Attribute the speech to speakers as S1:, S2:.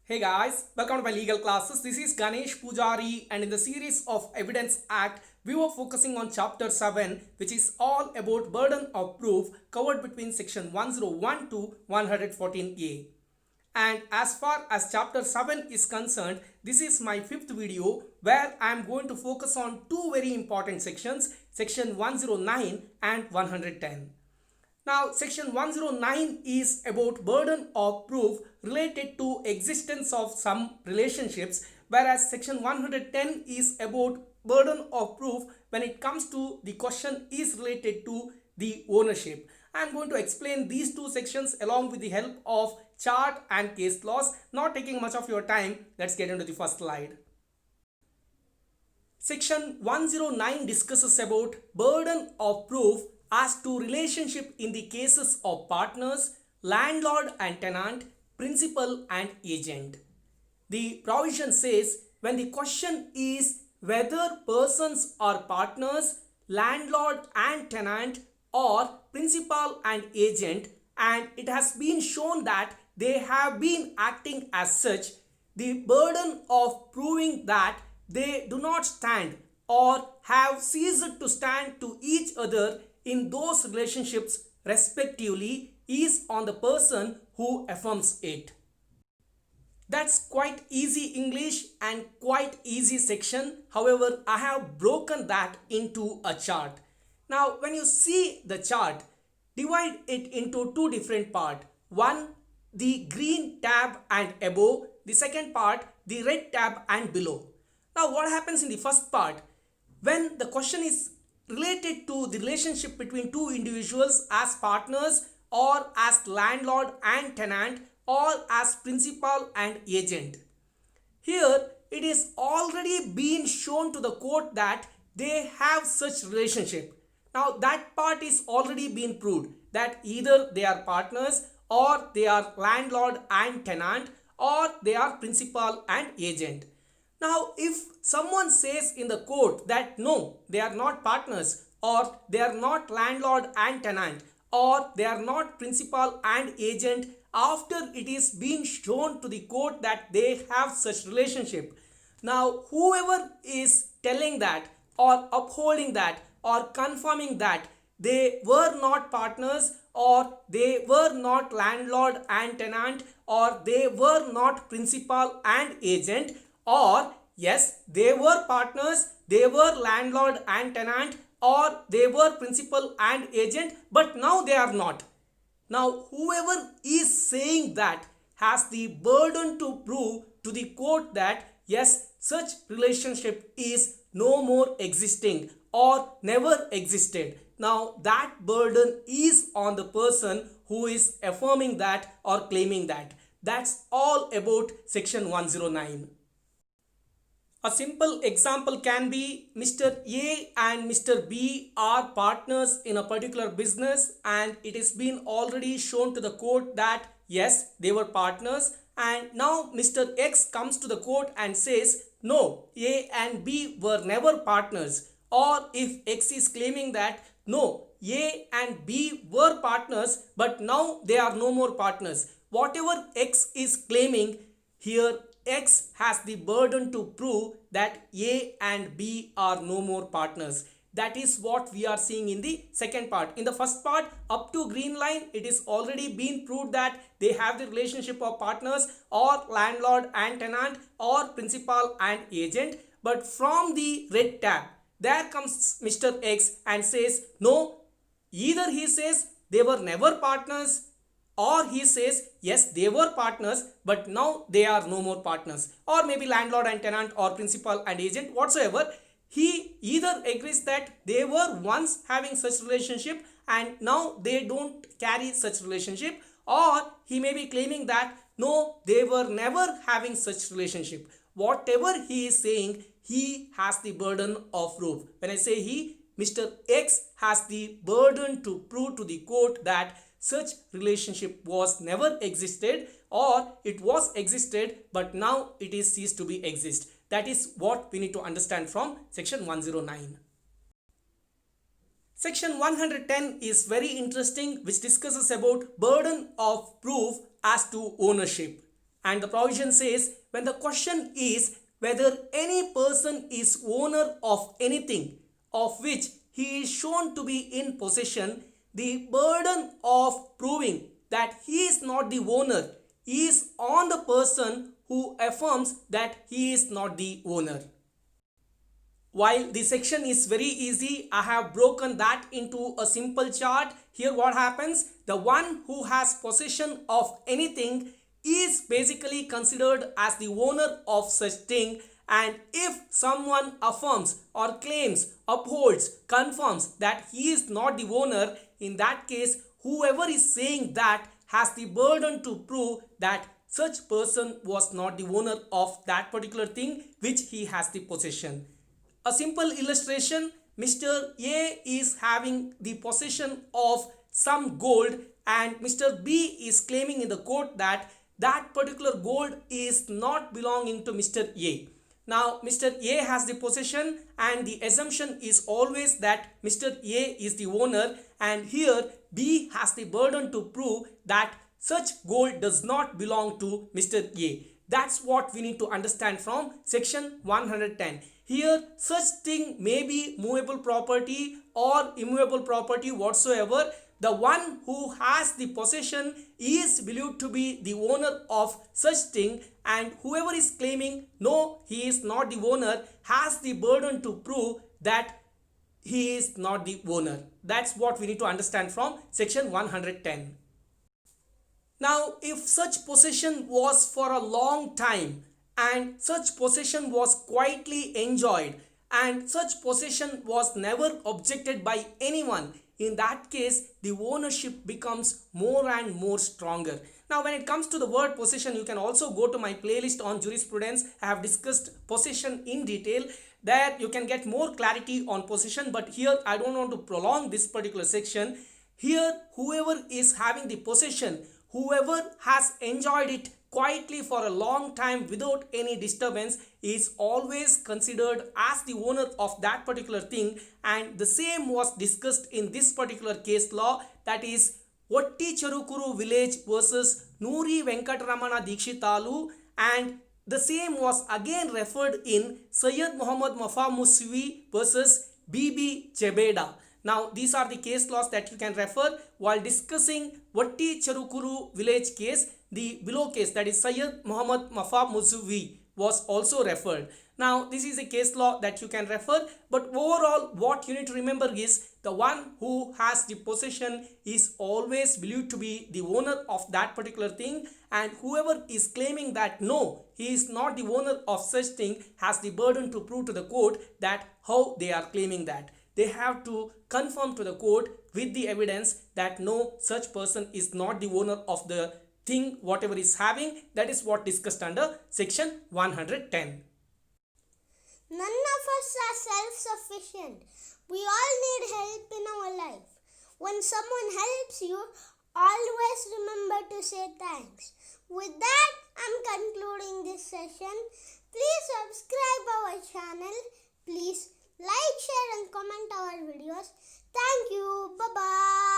S1: Hey guys, welcome to my legal classes. This is Ganesh Pujari, and in the series of Evidence Act, we were focusing on Chapter 7, which is all about burden of proof covered between Section 101 to 114A. And as far as Chapter 7 is concerned, this is my fifth video where I am going to focus on two very important sections, Section 109 and 110. Now, section 109 is about burden of proof related to existence of some relationships, whereas section 110 is about burden of proof when it comes to the question is related to the ownership. I am going to explain these two sections along with the help of chart and case laws. Not taking much of your time, let's get into the first slide. Section 109 discusses about burden of proof as to relationship in the cases of partners, landlord and tenant, principal and agent. The provision says when the question is whether persons are partners, landlord and tenant, or principal and agent, and it has been shown that they have been acting as such, the burden of proving that they do not stand or have ceased to stand to each other in those relationships respectively is on the person who affirms it. That's quite easy English and quite easy section. However, I have broken that into a chart. Now, when you see the chart, divide it into two different parts. One, the green tab and above. The second part, the red tab and below. Now, what happens in the first part? When the question is related to the relationship between two individuals as partners or as landlord and tenant or as principal and agent. Here it is already been shown to the court that they have such relationship. Now that part is already been proved that either they are partners or they are landlord and tenant or they are principal and agent. Now, if someone says in the court that no, they are not partners or they are not landlord and tenant or they are not principal and agent after it is being shown to the court that they have such relationship. Now, whoever is telling that or upholding that or confirming that they were not partners or they were not landlord and tenant or they were not principal and agent, or yes, they were partners, they were landlord and tenant, or they were principal and agent, but now they are not. Now, whoever is saying that has the burden to prove to the court that yes, such relationship is no more existing or never existed. Now, that burden is on the person who is affirming that or claiming that. That's all about section 109. A simple example can be Mr. A and Mr. B are partners in a particular business, and it has been already shown to the court that yes, they were partners, and now Mr. X comes to the court and says no, A and B were never partners. Or if X is claiming that no, A and B were partners but now they are no more partners. Whatever X is claiming, here X has the burden to prove that A and B are no more partners. That is what we are seeing in the second part. In the first part, up to green line, it is already been proved that they have the relationship of partners or landlord and tenant or principal and agent. But from the red tab, there comes Mr. X and says no, either he says they were never partners or he says yes, they were partners but now they are no more partners, or maybe landlord and tenant or principal and agent whatsoever. He either agrees that they were once having such relationship and now they don't carry such relationship, or he may be claiming that no, they were never having such relationship. Whatever he is saying, he has the burden of proof. When I say he, Mr. X has the burden to prove to the court that such relationship was never existed or it was existed but now it is ceased to be exist. That is what we need to understand from section 109. Section 110 is very interesting, which discusses about burden of proof as to ownership. And the provision says when the question is whether any person is owner of anything of which he is shown to be in possession, the burden of proving that he is not the owner is on the person who affirms that he is not the owner. While the section is very easy, I have broken that into a simple chart. Here what happens? The one who has possession of anything is basically considered as the owner of such thing, and if someone affirms or claims, upholds, confirms that he is not the owner, in that case whoever is saying that has the burden to prove that such person was not the owner of that particular thing which he has the possession. A simple illustration, Mr. A is having the possession of some gold and Mr. B is claiming in the court that that particular gold is not belonging to Mr. A. Now Mr. A has the possession and the assumption is always that Mr. A is the owner, and here B has the burden to prove that such gold does not belong to Mr. A. That's what we need to understand from section 110. Here such thing may be movable property or immovable property whatsoever. The one who has the possession is believed to be the owner of such thing, and whoever is claiming no, he is not the owner has the burden to prove that he is not the owner. That's what we need to understand from section 110. Now, if such possession was for a long time and such possession was quietly enjoyed and such possession was never objected by anyone, in that case the ownership becomes more and more stronger. Now when it comes to the word possession, you can also go to my playlist on jurisprudence. I have discussed possession in detail. There you can get more clarity on possession, but here I don't want to prolong this particular section. Here whoever is having the possession, whoever has enjoyed it quietly for a long time without any disturbance, is always considered as the owner of that particular thing, and the same was discussed in this particular case law, that is Vatti Cherukuru village versus Nuri Venkataramana Dikshitalu, and the same was again referred in Sayyid Muhammad Mafa Muswi versus Bibi Jebeda. Now these are the case laws that you can refer while discussing Vatti Cherukuru village case. The below case, that is Sayyid Muhammad Mafa Muswi, was also referred. Now this is a case law that you can refer, but overall what you need to remember is the one who has the possession is always believed to be the owner of that particular thing, and whoever is claiming that no, he is not the owner of such thing has the burden to prove to the court that how they are claiming that. They have to confirm to the court with the evidence that no, such person is not the owner of the thing whatever is having. That is what discussed under section 110.
S2: None of us are self-sufficient. We all need help in our life. When someone helps you, always remember to say thanks. With that, I'm concluding this session. Please subscribe our channel. Please like, share and comment our videos. Thank you. Bye-bye.